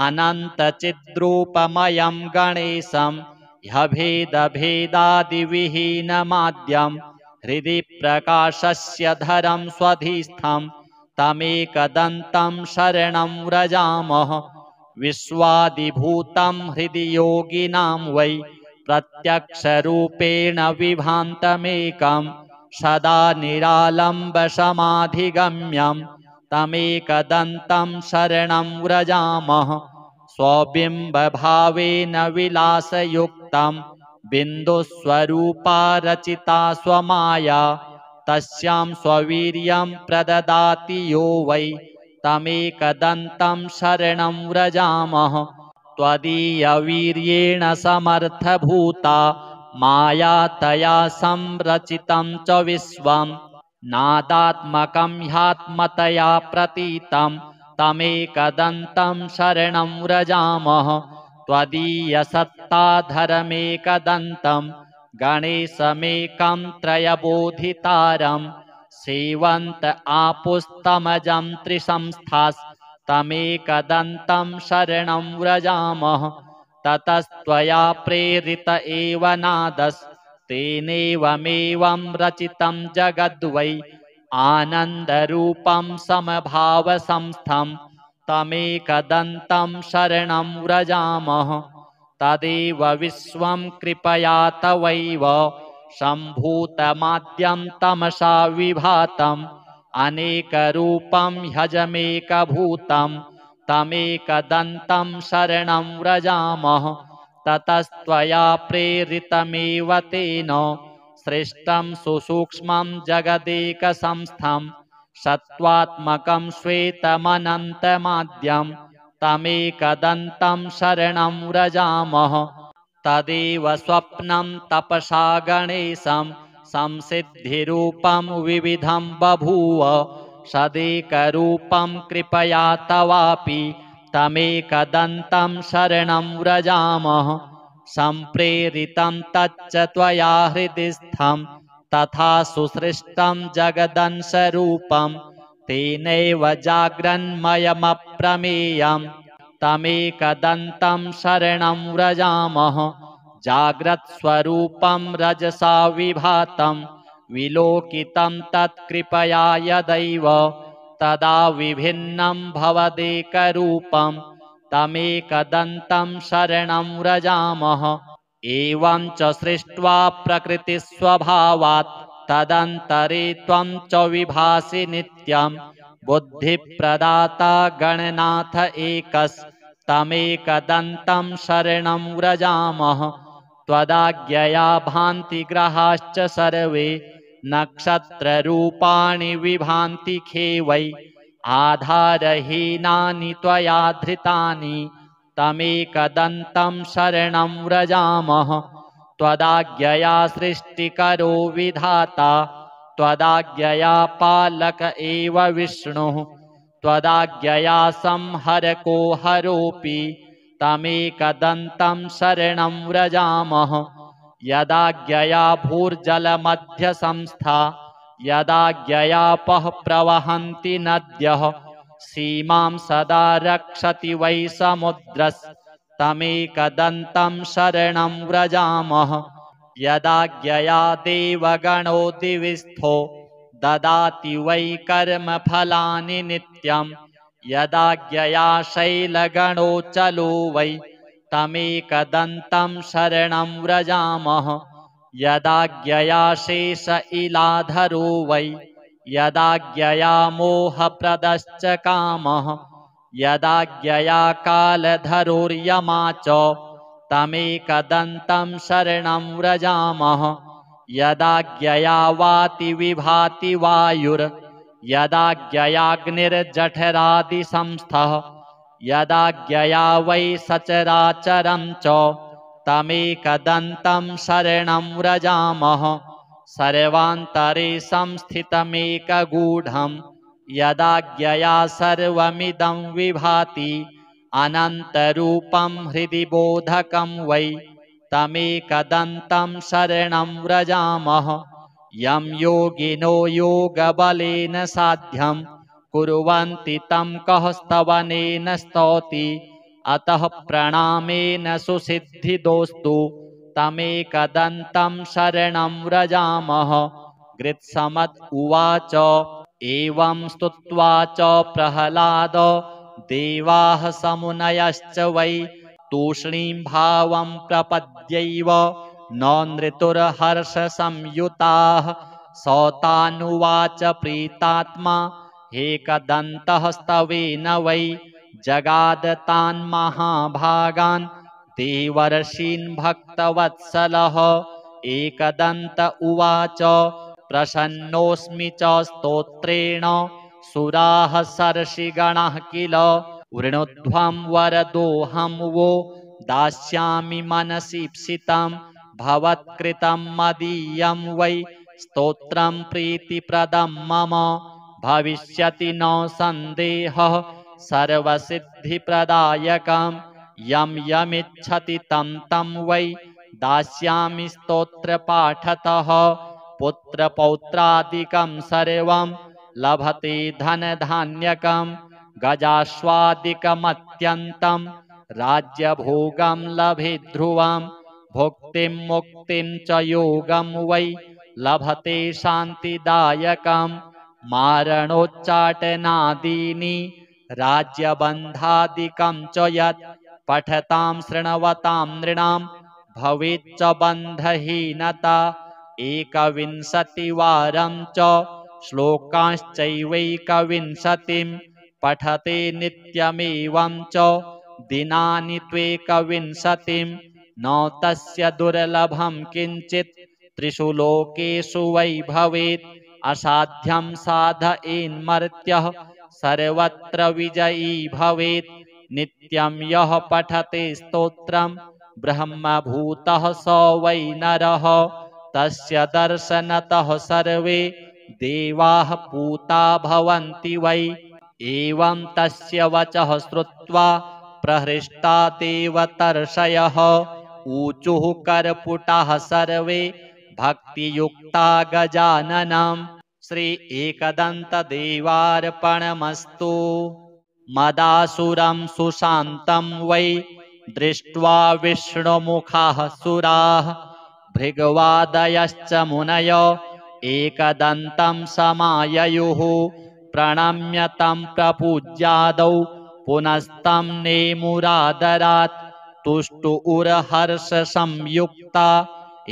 अनन्तचिद्रूपमयं गणेशं ह्यभेदभेदादिविहीनमाद्यं हृदि प्रकाशस्य धरं स्वधिस्थं तमेकदन्तं शरणं व्रजामः विश्वादिभूतं हृदि योगिनां वै प्रत्यक्षरूपेण विभान्तमेकं सदा निरालम्बसमाधिगम्यं तमेकदन्तं शरणं व्रजामः स्वबिम्बभावेन विलासयुक्तं बिन्दुस्वरूपा रचिता स्वमाया तस्यां स्ववीर्यं प्रददाति यो वै तमेकदन्तं शरणं व्रजामः त्वदीयवीर्येण समर्थभूता माया तया संरचितं च विश्वं नादात्मकं ह्यात्मतया प्रतीतं तमेकदन्तं शरणं व्रजामः त्वदीयसत्ताधरमेकदन्तं गणेशमेकं त्रयबोधितारं सेवन्त आपुस्तमजं त्रिसंस्थास्तमेकदन्तं शरणं व्रजामः ततस्त्वया प्रेरित एव नादस्तेनेवमेवं रचितं जगद्वै आनन्दरूपं समभावसंस्थं तमेकदन्तं शरणं व्रजामः तदेव विश्वं कृपया तवैव सम्भूतमाद्यं तमसा विभातम् अनेकरूपं ह्यजमेकभूतं तमेकदन्तं शरणं व्रजामः ततस्त्वया प्रेरितमेव तेन सृष्टं सुसूक्ष्मं जगदेकसंस्थं सत्त्वात्मकं श्वेतमनन्तमाद्यं तमेकदन्तं शरणं व्रजामः तदेव स्वप्नं तपसा गणेशं संसिद्धिरूपं विविधं बभूव सदेकरूपं कृपया तवापि तमेकदन्तं शरणं व्रजामः सम्प्रेरितं तच्च त्वया हृदिस्थं तथा सुसृष्टं जगदंशरूपं तेनैव जाग्रन्मयमप्रमेयं तमेकदन्तं शरणं व्रजामः जाग्रत्स्वरूपं रजसा विभातं विलोकितं तत्कृपया यदैव तदा विभिन्नं भवदेकरूपं तमेकदन्तं शरणं व्रजामः एवं च सृष्ट्वा प्रकृतिस्वभावात् तदन्तरे त्वं च विभासि नित्यं बुद्धिप्रदाता गणनाथ एकस्तमेकदन्तं शरणं व्रजामः त्वदाज्ञया भान्ति ग्रहाश्च सर्वे नक्षत्ररूपाणि विभान्ति खेवै आधारहीनानि त्वया धृतानि तमेकदन्तं शरणं व्रजामः त्वदाज्ञया सृष्टिकरो विधाता त्वदाज्ञया पालक एव विष्णुः त्वदाज्ञया संहरको हरोऽपि तमेकदन्तं शरणं व्रजामः यदाज्ञया भूर्जलमध्यसंस्था यदाज्ञयापः प्रवहन्ति नद्यः सीमां सदा रक्षति वै समुद्रस्तमेकदन्तं शरणं व्रजामः यदाज्ञया देवगणो दिविस्थो ददाति वै कर्मफलानि नित्यं यदाज्ञया शैलगणो चलो वै तमेकदन्तं शरणं व्रजामः यदाज्ञया शेष इलाधरो वै यदाज्ञया मोहप्रदश्च कामः यदाज्ञया कालधरोर्यमा च तमेकदन्तं शरणं व्रजामः यदाज्ञया वाति विभाति वायुर् यदाज्ञयाग्निर्जठरादिसंस्थः यदाज्ञया वै सचराचरं च तमेकदन्तं शरणं व्रजामः सर्वान्तरे संस्थितमेकगूढं यदाज्ञया सर्वमिदं विभाति अनन्तरूपं हृदि बोधकं वै तमेकदन्तं शरणं व्रजामः यं योगिनो योगबलेन साध्यं कुर्वन्ति तं कः स्तवनेन स्तौति अतः प्रणामेन सुसिद्धिदोस्तु तमेकदन्तं शरणं व्रजामः गृत्समत् उवाच एवं स्तुत्वा च प्रह्लाद देवाः समुनयश्च वै तूष्णीं भावं प्रपद्यैव न नृतुर्हर्षसंयुताः सौतानुवाच प्रीतात्मा एकदन्तः स्तवेन वै जगादतान् महाभागान् देवर्षीन् भक्तवत्सलः एकदन्त उवाच प्रसन्नोऽस्मि च स्तोत्रेण सुराः सर्षिगणः किल वृणुध्वं वरदोऽहं वो दास्यामि मनसीप्सितं भवत्कृतं मदीयं वै स्तोत्रं प्रीतिप्रदं मम भविष्यति न सन्देहः सर्वसिद्धिप्रदायकं यं यमिच्छति तं तं वै दास्यामि स्तोत्रपाठतः पुत्रपौत्रादिकं सर्वं लभते धनधान्यकं गजाश्वादिकमत्यन्तं राज्यभोगं लभे ध्रुवं भुक्तिं मुक्तिं च योगं वै लभते शान्तिदायकं मारणोच्चाटनादीनि राज्यबन्धादिकं च यत् पठतां शृण्वतां नृणां भवेच्च बन्धहीनता एकविंशतिवारं च श्लोकांश्चैवैकविंशतिं पठते नित्यमेवं च दिनानि त्वेकविंशतिं न तस्य दुर्लभं किञ्चित् त्रिषु लोकेषु वै भवेत् असाध्यं साधयेन्मर्त्यः सर्वत्र विजयी भवेत् नित्यं यः पठते स्तोत्रं ब्रह्मभूतः स वै नरः तस्य दर्शनतः सर्वे देवाः पूता भवन्ति वै एवं तस्य वचः श्रुत्वा प्रहृष्टा देवतर्षयः ऊचुः कर्पुटाः सर्वे भक्तियुक्ता गजाननं श्री एकदन्तदेवार्पणमस्तु मदासुरं सुशान्तं वै दृष्ट्वा विष्णुमुखाः सुराः भृगवादयश्च मुनय एकदन्तं समाययुः प्रणम्य तं प्रपूज्यादौ पुनस्तं नेमुरादरात् तुष्टुरहर्षसंयुक्ता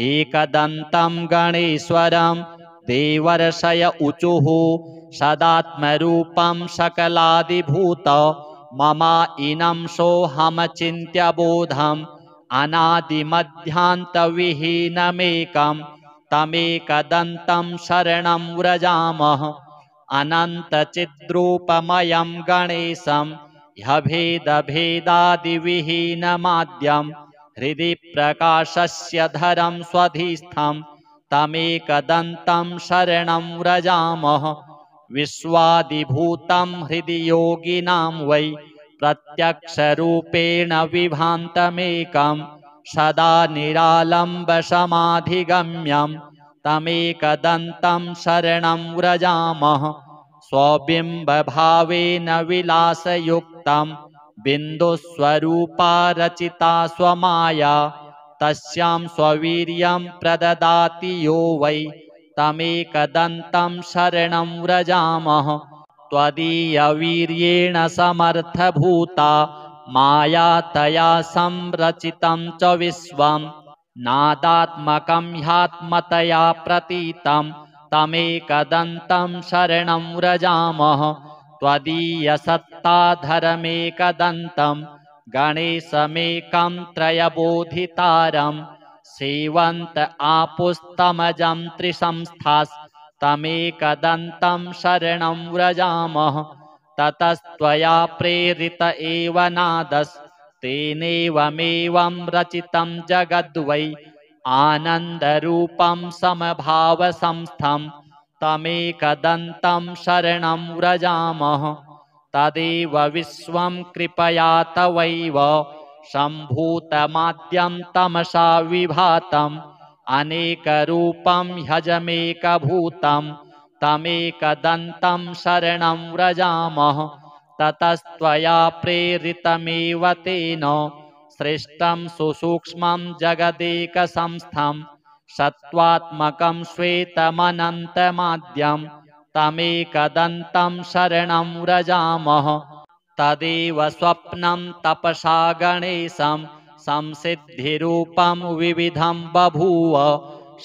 एकदन्तं गणेश्वरं देवर्षय ऊचुः सदात्मरूपं सकलादिभूत मम इनं सोऽहमचिन्त्य बोधं अनादिमध्यान्तविहीनमेकं तमेकदन्तं शरणं व्रजामः अनन्तचिद्रूपमयं गणेशं ह्यभेदभेदादिविहीनमाद्यं हृदि प्रकाशस्य धरं स्वधिस्थं तमेकदन्तं शरणं व्रजामः विश्वादिभूतं हृदि योगिनां वै प्रत्यक्षरूपेण विभान्तमेकं सदा निरालम्बसमाधिगम्यं तमेकदन्तं शरणं व्रजामः स्वबिम्बभावेन विलासयुक्तं बिन्दुस्वरूपा रचिता स्वमाया तस्यां स्ववीर्यं प्रददाति यो वै तमेकदन्तं शरणं व्रजामः त्वदीयवीर्येण समर्थभूता माया तया संरचितं च विश्वं नादात्मकं ह्यात्मतया प्रतीतं तमेकदन्तं शरणं व्रजामः त्वदीयसत्ताधरमेकदन्तं गणेशमेकं त्रयबोधितारं सेवन्त आपुस्तमजं त्रिसंस्थास्तमेकदन्तं शरणं व्रजामः ततस्त्वया प्रेरित एव नादस्तेनेवमेवं रचितं जगद्वै आनन्दरूपं समभावसंस्थं तमेकदन्तं शरणं व्रजामः तदेव विश्वं कृपया तवैव सम्भूतमाद्यं तमसा विभातम् अनेकरूपं ह्यजमेकभूतं तमेकदन्तं शरणं व्रजामः ततस्त्वया प्रेरितमेव तेन सृष्टं सुसूक्ष्मं जगदेकसंस्थं सत्त्वात्मकं श्वेतमनन्तमाद्यं तमेकदन्तं शरणं व्रजामः तदेव स्वप्नं तपसा गणेशं संसिद्धिरूपं विविधं बभूव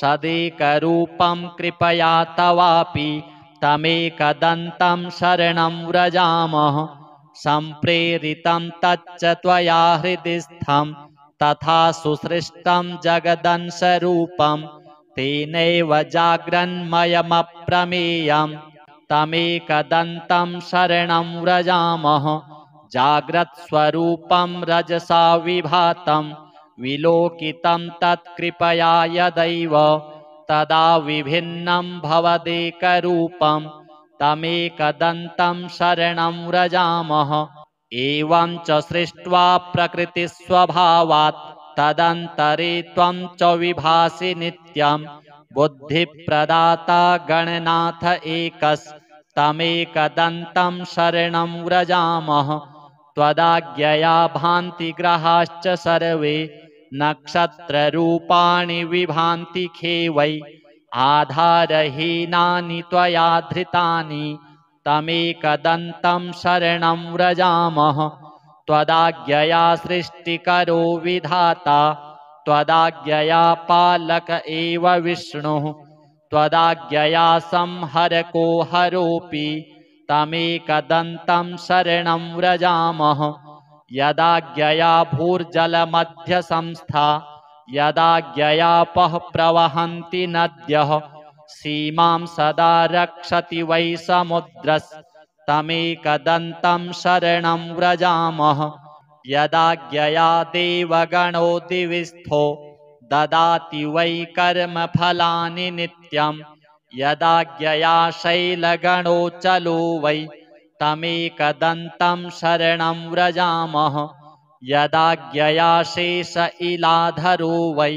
सदेकरूपं कृपया तवापि तमेकदन्तं शरणं व्रजामः सम्प्रेरितं तच्च त्वया हृदिस्थं तथा सुसृष्टं जगदंशरूपं तेनैव जाग्रन्मयमप्रमेयं तमेकदन्तं शरणं व्रजामः जाग्रत्स्वरूपं रजसा विभातं विलोकितं तत्कृपया यदैव तदा विभिन्नं भवदेकरूपं तमेकदन्तं शरणं व्रजामः एवं च सृष्ट्वा प्रकृतिस्वभावात् तदन्तरे त्वं च विभासि नित्यं बुद्धिप्रदाता गणनाथ एकस्तमेकदन्तं शरणं व्रजामः त्वदाज्ञया भान्ति ग्रहाश्च सर्वे नक्षत्ररूपाणि विभान्ति खेवै आधारहीनानि त्वया धृतानि तमेकदन्तं शरणं व्रजामः त्वदाज्ञया सृष्टिकरो विधाता त्वदाज्ञया पालक एव विष्णुः त्वदाज्ञया संहरको हरोऽपि तमेकदन्तं शरणं व्रजामः यदाज्ञया भूर्जलमध्यसंस्था यदाज्ञयापः प्रवहन्ति नद्यः सीमां सदा रक्षति वै समुद्रस्तमेकदन्तं शरणं व्रजामः यदाज्ञया देवगणो दिविस्थो ददाति वै कर्मफलानि नित्यं यदाज्ञया शैलगणो चलो वै तमेकदन्तं शरणं व्रजामः यदाज्ञया शेष इलाधरो वै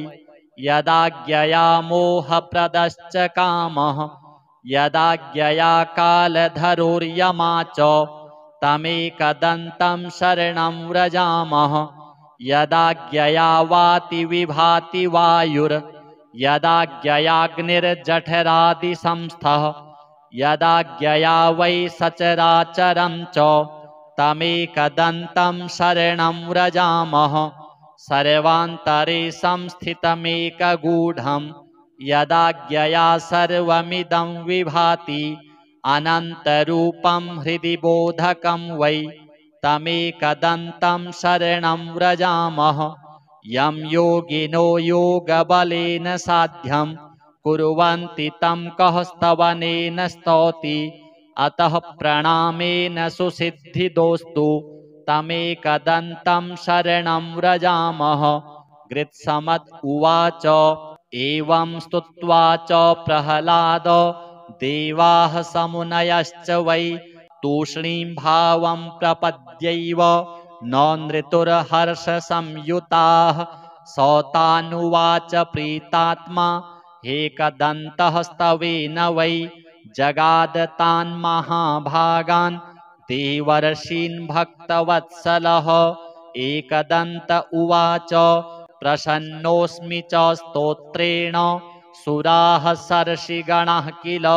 यदाज्ञया मोहप्रदश्च कामः यदाज्ञया कालधरोर्यमा च तमेकदन्तं शरणं व्रजामः यदाज्ञया वाति विभाति वायुर्यदाज्ञयाग्निर्जठरादिसंस्थः यदाज्ञया वै सचराचरं च तमेकदन्तं शरणं व्रजामः सर्वान्तरे संस्थितमेकगूढं यदाज्ञया सर्वमिदं विभाति अनन्तरूपं हृदि बोधकं वै तमेकदन्तं शरणं व्रजामः यं योगिनो योगबलेन साध्यं कुर्वन्ति तं कः स्तवनेन स्तौति अतः प्रणामेन सुसिद्धिदोस्तु तमेकदन्तं शरणं व्रजामः। गृत्समत् उवाच एवं स्तुत्वा च प्रह्लाद देवाः समुनयश्च वै तूष्णीं भावं प्रपद्यैव न नृतुर्हर्षसंयुताः। सौतानुवाच प्रीतात्मा एकदन्तः स्तवेन वै जगादतान् महाभागान् देवर्षीन् भक्तवत्सलः। एकदन्त उवाच प्रसन्नोऽस्मि च स्तोत्रेण सुराः सर्षिगणः किल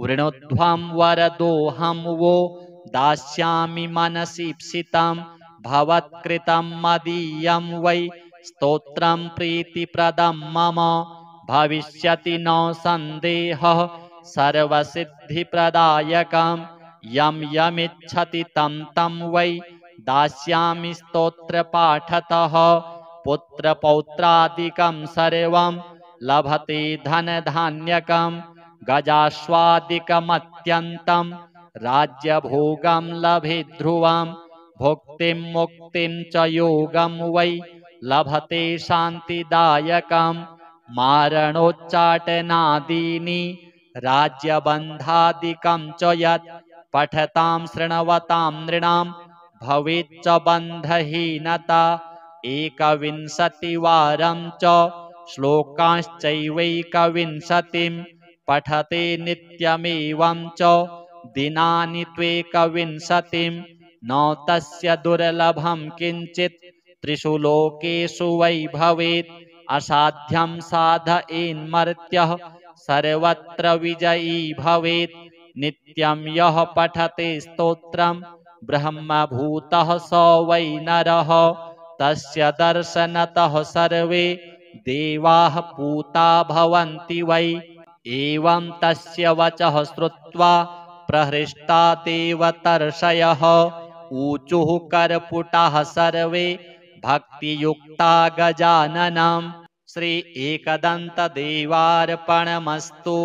वृणुध्वं वरदोऽहं वो दास्यामि मनसीप्सितं भवत्कृतं मदीयं वै स्तोत्रं प्रीतिप्रदं मम भविष्यति न सन्देहः सर्वसिद्धिप्रदायकं यं यमिच्छति तं तं वै दास्यामि स्तोत्रपाठतः पुत्रपौत्रादिकं सर्वं लभते धनधान्यकं गजाश्वादिकमत्यन्तं राज्यभोगं लभे ध्रुवं भुक्तिं मुक्तिं च योगं वै लभते शान्तिदायकं मारणोच्चाटनादीनि राज्यबन्धादिकं च यत् पठतां शृण्वतां नृणां भवेच्च बन्धहीनता एकविंशतिवारं च श्लोकांश्चैवैकविंशतिं पठते नित्यमेवं च दिनानि त्वेकविंशतिं न तस्य दुर्लभं किञ्चित् त्रिषु लोकेषु वै भवेत् असाध्यं साधयेन्मर्त्यः सर्वत्र विजयी भवेत् नित्यं यः पठते स्तोत्रं ब्रह्मभूतः स वै नरः तस्य दर्शनतः सर्वे देवाः पूता भवन्ति वै एवं तस्य वचः श्रुत्वा प्रहृष्टा देवतर्षयः ऊचुः करपुटाः सर्वे भक्तियुक्ता गजाननं श्री एकदन्तदेवार्पणमस्तु।